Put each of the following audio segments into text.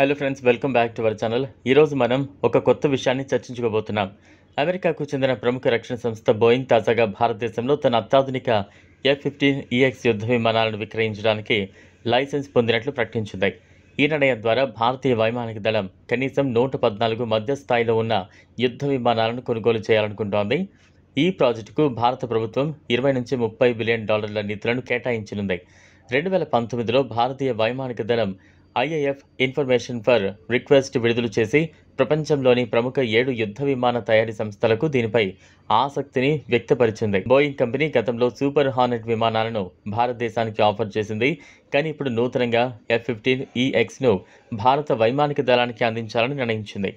Hello friends, welcome back to our channel. ఈరోజు మనం ఒక కొత్త విషయాన్ని చర్చించుకోబోతున్నాం. అమెరికాకు చెందిన ప్రముఖ రక్షణ సంస్థ బోయింగ్ తాజాగా భారతదేశంలో తన అత్యాధునిక F-15EX యుద్ధ విమానాలను విక్రయించడానికి లైసెన్స్ పొందినట్లు ప్రకటించింది. ఈ నిర్ణయం ద్వారా భారతీయ వైమానిక దళం కనీసం 114 మధ్య స్థాయిలో ఉన్న యుద్ధ విమానాలను కొనుగోలు చేయాలనుకుంటోంది. ఈ ప్రాజెక్టుకు భారత ప్రభుత్వం $20 నుంచి $30 బిలియన్ నిధులను కేటాయించనుంది. 2019లో భారతీయ వైమానిక దళం IAF ఇన్ఫర్మేషన్ ఫర్ రిక్వెస్ట్ విడుదల చేసి ప్రపంచంలోని ప్రముఖ 7 యుద్ధ విమాన తయారీ సంస్థలకు దీనిపై ఆసక్తిని వ్యక్తపరిచింది. బోయింగ్ కంపెనీ గతంలో సూపర్ హార్నెట్ విమానాలను భారతదేశానికి ఆఫర్ చేసింది. కానీ ఇప్పుడు నూతనంగా F-15EXను భారత వైమానిక దళానికి అందించాలని నిర్ణయించింది.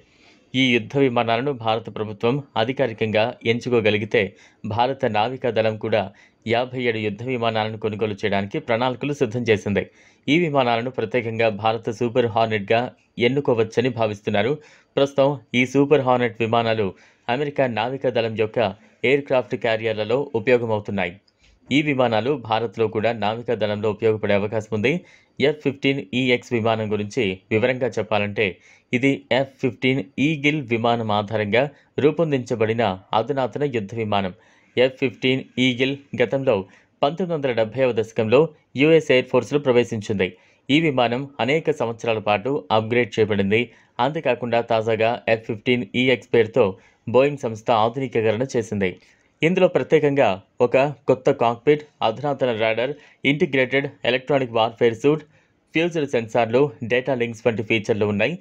ఈ యుద్ధ విమానాలను భారత ప్రభుత్వం అధికారికంగా ఎంచుకోగలిగితే భారత నావికా దళం కూడా 57 యుద్ధ విమానాలను కొనుగోలు చేయడానికి ప్రణాళికలు సిద్ధం చేసింది. ఈ విమానాలను ప్రత్యేకంగా భారత సూపర్ హార్నెట్గా ఎన్నుకోవచ్చని భావిస్తున్నారు. ప్రస్తుతం ఈ సూపర్ హార్నెట్ విమానాలు అమెరికా నావికా దళం యొక్క ఎయిర్ క్రాఫ్ట్ క్యారియర్లలో ఉపయోగమవుతున్నాయి. ఈ విమానాలు భారత్లో కూడా నావికా దళంలో ఉపయోగపడే అవకాశం ఉంది. F-15EX విమానం గురించి వివరంగా చెప్పాలంటే ఇది F-15 ఈగిల్ విమానం ఆధారంగా రూపొందించబడిన అధునాతన యుద్ధ విమానం. F-15 ఈగిల్ గతంలో 1970వ దశకంలో US ఎయిర్ ఫోర్స్లో ప్రవేశించింది. ఈ విమానం అనేక సంవత్సరాల పాటు అప్గ్రేడ్ చేయబడింది. అంతేకాకుండా తాజాగా F-15EX పేరుతో బోయింగ్ సంస్థ ఆధునికీకరణ చేసింది. ఇందులో ప్రత్యేకంగా ఒక కొత్త కాక్పిట్, అధునాతన radar, integrated electronic warfare suit, fused సెన్సార్లు, డేటా లింక్స్ వంటి ఫీచర్లు ఉన్నాయి.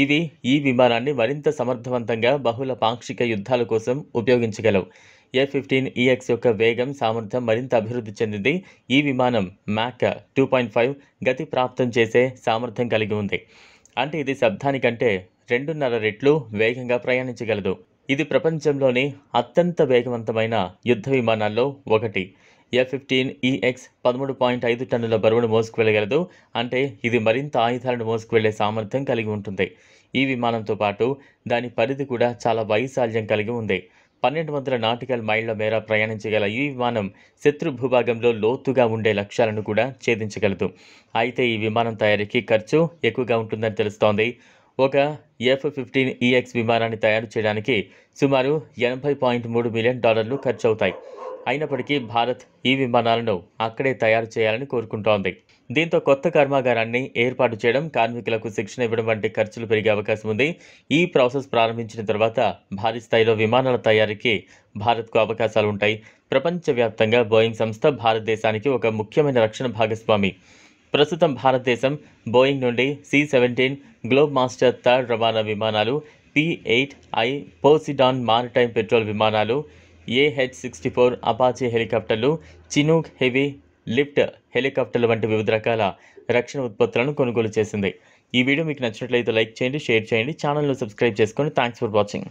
ఇవి ఈ విమానాన్ని మరింత సమర్థవంతంగా బహుళ పాక్షిక యుద్ధాల కోసం ఉపయోగించగలవు. F-15EX యొక్క వేగం, సామర్థ్యం మరింత అభివృద్ధి చెందింది. ఈ విమానం మాక్ 2.5 గతి ప్రాప్తం చేసే సామర్థ్యం కలిగి ఉంది. అంటే ఇది శబ్దానికంటే 2.5 రెట్లు వేగంగా ప్రయాణించగలదు. ఇది ప్రపంచంలోని అత్యంత వేగవంతమైన యుద్ధ విమానాల్లో ఒకటి. F-15EX 13.5 టన్నుల బరువును మోసుకువెళ్ళగలదు. అంటే ఇది మరింత ఆయుధాలను మోసుకువెళ్లే సామర్థ్యం కలిగి ఉంటుంది. ఈ విమానంతో పాటు దాని పరిధి కూడా చాలా వైశాల్యం కలిగి ఉంది. 1200 నాటికల్ మైళ్ల మేర ప్రయాణించగల ఈ విమానం శత్రు భూభాగంలో లోతుగా ఉండే లక్ష్యాలను కూడా ఛేదించగలదు. అయితే ఈ విమానం తయారీకి ఖర్చు ఎక్కువగా ఉంటుందని తెలుస్తోంది. ఒక F-15EX విమానాన్ని తయారు చేయడానికి సుమారు $80.3 మిలియన్ ఖర్చు అవుతాయి. అయినప్పటికీ భారత్ ఈ విమానాలను అక్కడే తయారు చేయాలని కోరుకుంటోంది. దీంతో కొత్త కర్మాగారాన్ని ఏర్పాటు చేయడం, కార్మికులకు శిక్షణ ఇవ్వడం వంటి ఖర్చులు పెరిగే అవకాశం ఉంది. ఈ ప్రాసెస్ ప్రారంభించిన తర్వాత భారీ స్థాయిలో విమానాల తయారీకి భారత్కు అవకాశాలు ఉంటాయి. ప్రపంచవ్యాప్తంగా బోయింగ్ సంస్థ భారతదేశానికి ఒక ముఖ్యమైన రక్షణ భాగస్వామి. ప్రస్తుతం భారతదేశం బోయింగ్ నుండి C-17 గ్లోబ్ మాస్టర్ థర్డ్ రవాణా విమానాలు, P-8I పోసిడాన్ మారిటైమ్ పెట్రోల్ విమానాలు, AH-64 అపాచీ హెలికాప్టర్లు, చినూక్ హెవీ లిఫ్ట్ హెలికాప్టర్లు వంటి వివిధ రకాల రక్షణ ఉత్పత్తులను కొనుగోలు చేసింది. ఈ వీడియో మీకు నచ్చినట్లయితే లైక్ చేయండి, షేర్ చేయండి, ఛానల్ను సబ్స్క్రైబ్ చేసుకోండి. Thanks for watching.